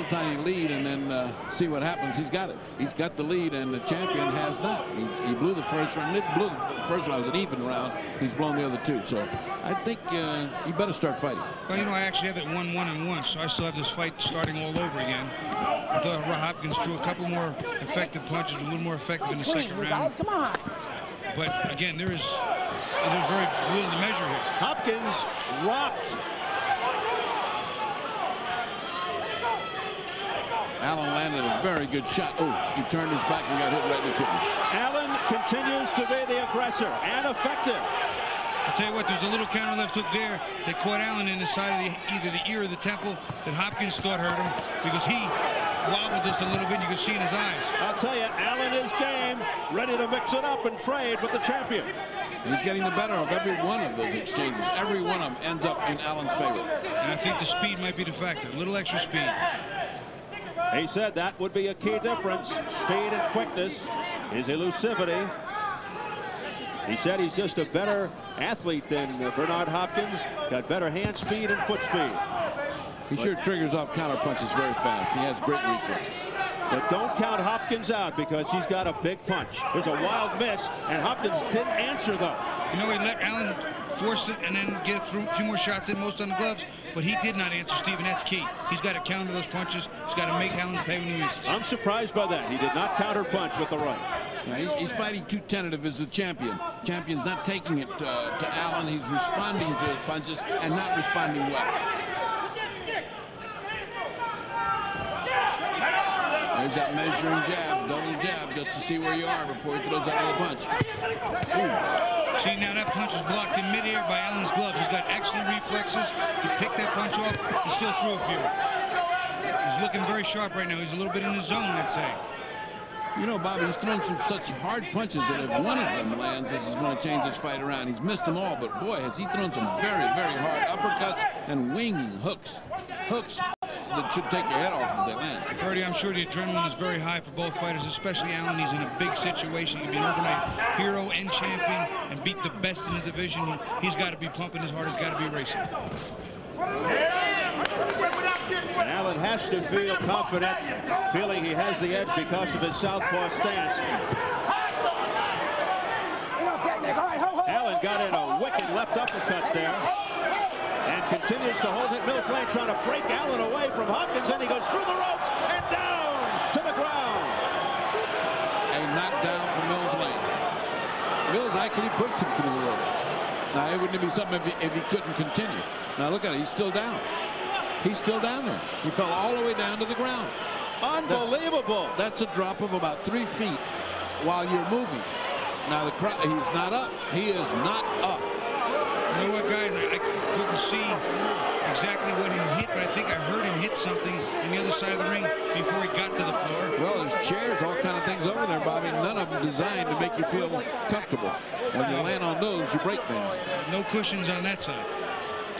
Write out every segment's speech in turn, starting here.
tiny lead and then see what happens. He's got it. He's got the lead, and the champion has not. He blew the first round. He blew the first round. It was an even round. He's blown the other two. So I think he better start fighting. Well, you know, I actually have it 1-1-1, so I still have this fight starting all over again. I thought Hopkins threw a couple more effective punches, a little more effective in the second round. Come on. But again, there's very little to measure here. Hopkins rocked. Allen landed a very good shot. Oh, he turned his back and got hit right in the kidney. Allen continues to be the aggressor and effective. I'll tell you what, there's a little counter left hook there that caught Allen in the side of either the ear or the temple that Hopkins thought hurt him because he wobbled just a little bit. You can see in his eyes. I'll tell you, Allen is game, ready to mix it up and trade with the champion. He's getting the better of every one of those exchanges. Every one of them ends up in Allen's favor. And I think the speed might be the factor. A little extra speed. He said that would be a key difference. Speed and quickness, his elusivity. He said he's just a better athlete than Bernard Hopkins. Got better hand speed and foot speed. He sure triggers off counter punches very fast. He has great reflexes. But don't count Hopkins out because he's got a big punch. There's a wild miss, and Hopkins didn't answer though. You know, he let Allen force it and then get through a few more shots in, most on the gloves, but he did not answer, Stephen. That's key. He's got to counter those punches. He's got to make Allen pay when he misses. I'm surprised by that. He did not counter punch with the right. Yeah, he's fighting too tentative as the champion. Champion's not taking it to Allen. He's responding to his punches and not responding well. There's that measuring jab, double jab, just to see where you are before he throws that other punch. Ooh. See, now that punch is blocked in midair by Allen's glove. He's got excellent reflexes. He picked that punch off. He still threw a few. He's looking very sharp right now. He's a little bit in his zone, I'd say. You know, Bobby, he's thrown some such hard punches that if one of them lands, this is going to change this fight around. He's missed them all, but boy, has he thrown some very, very hard uppercuts and winging hooks. Hooks that should take your head off if they land. Ferdy, I'm sure the adrenaline is very high for both fighters, especially Allen. He's in a big situation. He can be an overnight hero and champion and beat the best in the division. He's got to be pumping his heart. He's got to be racing. And Allen has to feel confident, feeling he has the edge because of his southpaw stance. Allen got in a wicked left uppercut there and continues to hold it. Mills Lane trying to break Allen away from Hopkins, and he goes through the ropes and down to the ground. A knockdown from Mills Lane. Mills actually pushed him through the ropes. Now, it wouldn't be something if he couldn't continue. Now, look at it. He's still down. He's still down there. He fell all the way down to the ground. Unbelievable. That's a drop of about 3 feet while you're moving. Now, the crowd, he's not up. He is not up. You know what, guys? I couldn't see exactly what he hit, but I think I heard him hit something on the other side of the ring before he got to the floor. Well, there's chairs, all kind of things over there, Bobby. None of them designed to make you feel comfortable. When you land on those, you break things. No cushions on that side.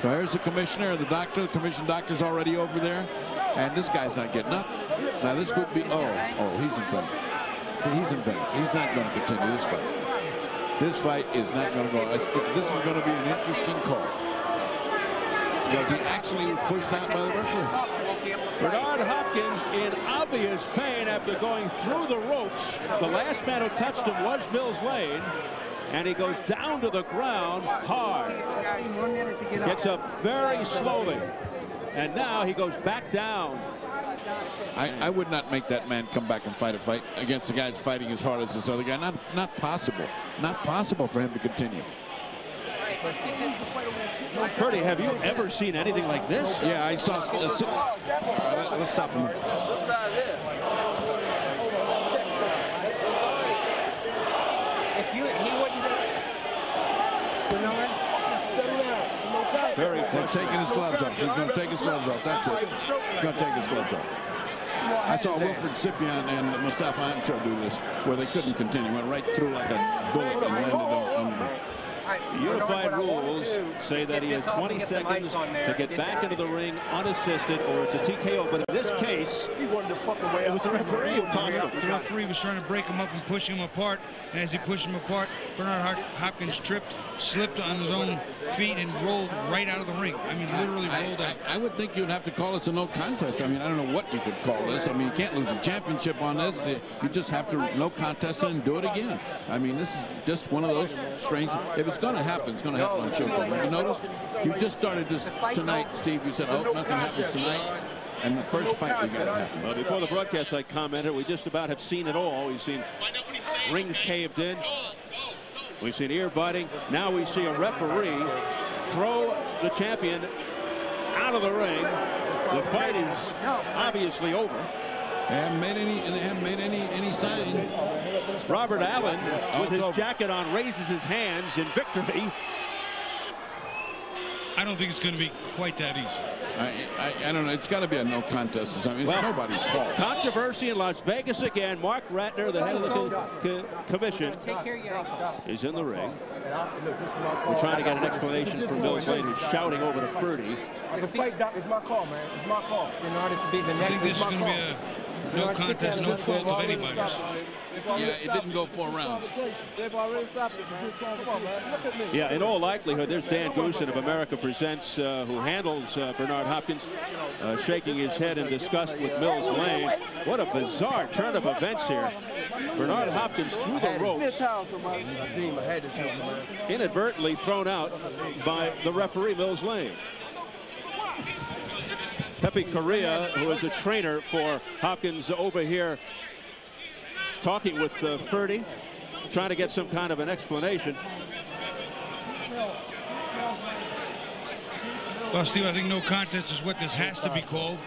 Well, here's the commissioner, the doctor. The commission doctor's already over there, and this guy's not getting up. Now, this would be, oh, he's in pain. He's in pain. He's not going to continue this fight. This fight is not going to go. This is going to be an interesting call. Because he actually was pushed out by the referee. Bernard Hopkins in obvious pain after going through the ropes. The last man who touched him was Mills Lane. And he goes down to the ground hard. Gets up very slowly. And now he goes back down. I would not make that man come back and fight a fight against the guy that's fighting as hard as this other guy. Not possible. Not possible for him to continue. Ferdy, have you ever seen anything like this? Yeah, I saw. Let's stop him. They're taking his gloves off. He's going to take his gloves off. That's it. He's going to take his gloves off. I saw Wilfred Scipion and Mustafa Ansho do this, where they couldn't continue. Went right through like a bullet and landed on. Unified rules say that he has 20 seconds to get back into the ring unassisted, or it's a TKO. But in this case, face. He wanted to fuck away. It was the referee who tossed him. The referee was trying to break him up and push him apart. And as he pushed him apart, Bernard Hopkins tripped, slipped on his own feet, and rolled right out of the ring. I mean, literally rolled out. I would think you'd have to call this a no contest. I mean, I don't know what you could call this. I mean, you can't lose a championship on this. You just have to no contest and do it again. I mean, this is just one of those strange. If it's going to happen, it's going to happen on Showtime. You noticed? You just started this tonight, Steve. You said, I hope nothing happens tonight. And the first fight we got to happen. Well, before the broadcast, I commented, we just about have seen it all. We've seen rings caved in. We've seen ear biting. Now we see a referee throw the champion out of the ring. The fight is obviously over. They haven't made any sign. Robert Allen, with his jacket on, raises his hands in victory. I don't think it's going to be quite that easy. I don't know. It's got to be a no contest. I mean, it's nobody's fault. Controversy in Las Vegas again. Mark Ratner, the head of the commission, is in the ring. We're trying to get an explanation from Mills Lane, who's shouting over to Ferdy. The fight, Doc, is my call, man. It's my call. In order to be the next, I think this is going to be a no contest, no fault of anybody's. Yeah, it didn't go 4 rounds. They've already stopped it, man. Come on, man. Look at me. Yeah, in all likelihood, there's Dan Goosen of America Presents, who handles Bernard Hopkins, shaking his head in disgust with Mills Lane. What a bizarre turn of events here. Bernard Hopkins through the ropes, inadvertently thrown out by the referee, Mills Lane. Pepe Correa, who is a trainer for Hopkins, over here talking with Ferdy, trying to get some kind of an explanation. Well, Steve, I think no contest is what this has to be called,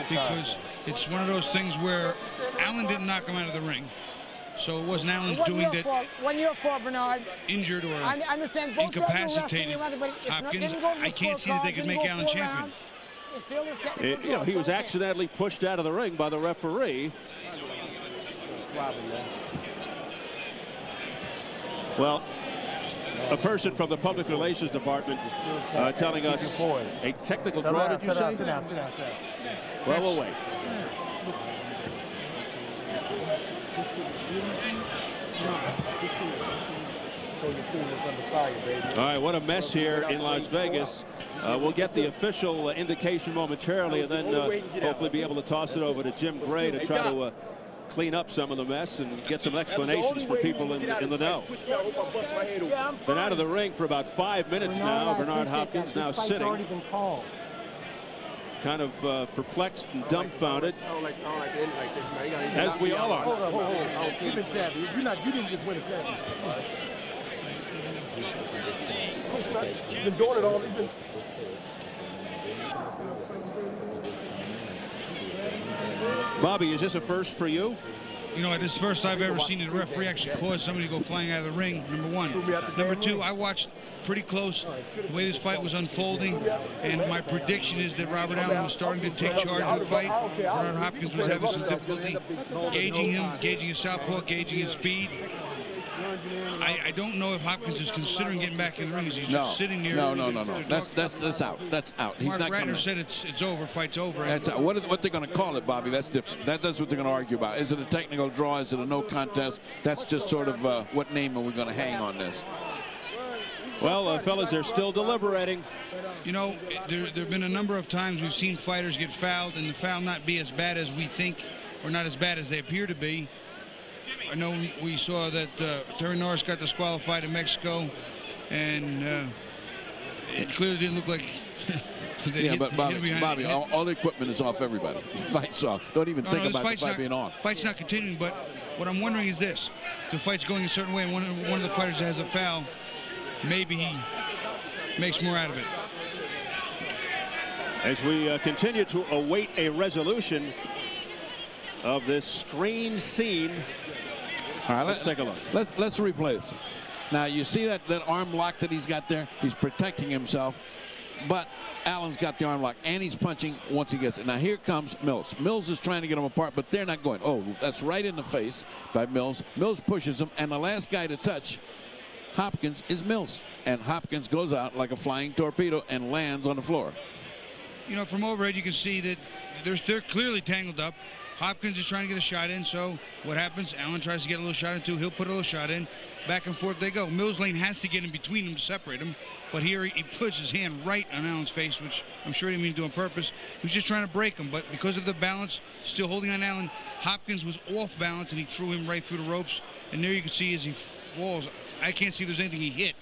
because it's one of those things where Allen didn't knock him out of the ring. So it wasn't Allen doing that. When you're for Bernard, injured or I understand both incapacitated Hopkins. I can't see that they could make Allen champion. You know, he was accidentally pushed out of the ring by the referee. Well, a person from the public relations department telling us a technical draw, did you say? Sit down. Well, we'll wait. All right, what a mess here in Las Vegas. We'll get the official indication momentarily, and then hopefully be able to toss it over to Jim Gray to try to clean up some of the mess and get some explanations for people in the know. Been out of the ring for about 5 minutes now. Bernard Hopkins now sitting, kind of perplexed and dumbfounded, as we all are. Hold on. You've been champion. You didn't just win a championship. You've been doing it all. Bobby, is this a first for you? You know, this is the first I've ever seen the referee actually cause somebody to go flying out of the ring, number one. Number two, I watched pretty close the way this fight was unfolding, and my prediction is that Robert Allen was starting to take charge of the fight. Bernard Hopkins was having some difficulty gauging him, gauging his southpaw, gauging his speed. I don't know if Hopkins is considering getting back in the ring. He's just sitting there. No. That's out. That's out. He's Mark not Ratner coming. said it's over. Fight's over. That's out. What they're going to call it, Bobby? That's different. That's what they're going to argue about. Is it a technical draw? Is it a no contest? That's just sort of what name are we going to hang on this? Well, fellas, they're still deliberating. You know, there have been a number of times we've seen fighters get fouled, and the foul not be as bad as we think, or not as bad as they appear to be. I know we saw that Terry Norris got disqualified in Mexico, and it clearly didn't look like. Yeah, but Bobby, all the equipment is off everybody. The fight's off. Don't even think about the fight being on. Fight's not continuing, but what I'm wondering is this: if the fight's going a certain way, and one of the fighters has a foul, maybe he makes more out of it. As we continue to await a resolution of this strange scene. All right, let's take a look. Let's replay this. Now, you see that arm lock that he's got there? He's protecting himself, but Allen's got the arm lock, and he's punching once he gets it. Now, here comes Mills. Mills is trying to get them apart, but they're not going. Oh, that's right in the face by Mills. Mills pushes him, and the last guy to touch Hopkins is Mills. And Hopkins goes out like a flying torpedo and lands on the floor. You know, from overhead, you can see that they're clearly tangled up. Hopkins is trying to get a shot in, so what happens? Allen tries to get a little shot in too. He'll put a little shot in. Back and forth they go. Mills Lane has to get in between them to separate them, but here he puts his hand right on Allen's face, which I'm sure he didn't mean to do on purpose. He was just trying to break him, but because of the balance, still holding on Allen, Hopkins was off balance, and he threw him right through the ropes. And there you can see as he falls, I can't see there's anything he hit.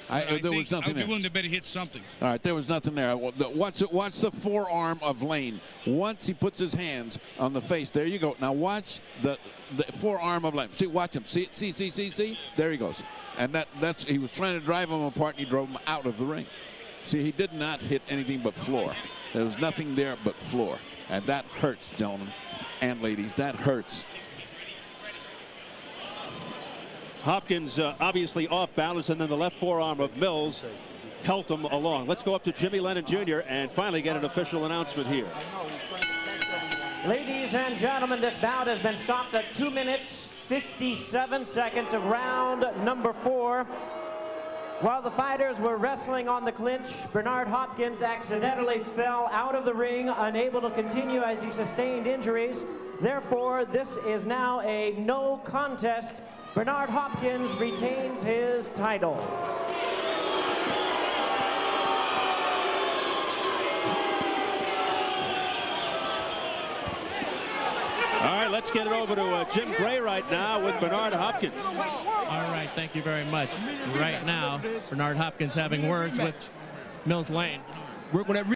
There was nothing I would be there. willing to bet he hit something. All right, there was nothing there. Watch the forearm of Lane. Once he puts his hands on the face, there you go. Now watch the forearm of Lane. See, watch him. See. There he goes. And that's he was trying to drive him apart, and he drove him out of the ring. See, he did not hit anything but floor. There was nothing there but floor, and that hurts, gentlemen and ladies. That hurts. Hopkins obviously off balance, and then the left forearm of Mills helped him along. Let's go up to Jimmy Lennon Jr. and finally get an official announcement here. Ladies and gentlemen, this bout has been stopped at 2 minutes, 57 seconds of round number 4. While the fighters were wrestling on the clinch, Bernard Hopkins accidentally fell out of the ring, unable to continue as he sustained injuries. Therefore, this is now a no contest. Bernard Hopkins retains his title. All right, let's get it over to Jim Gray right now with Bernard Hopkins. All right, thank you very much. Right now, Bernard Hopkins having words with Mills Lane.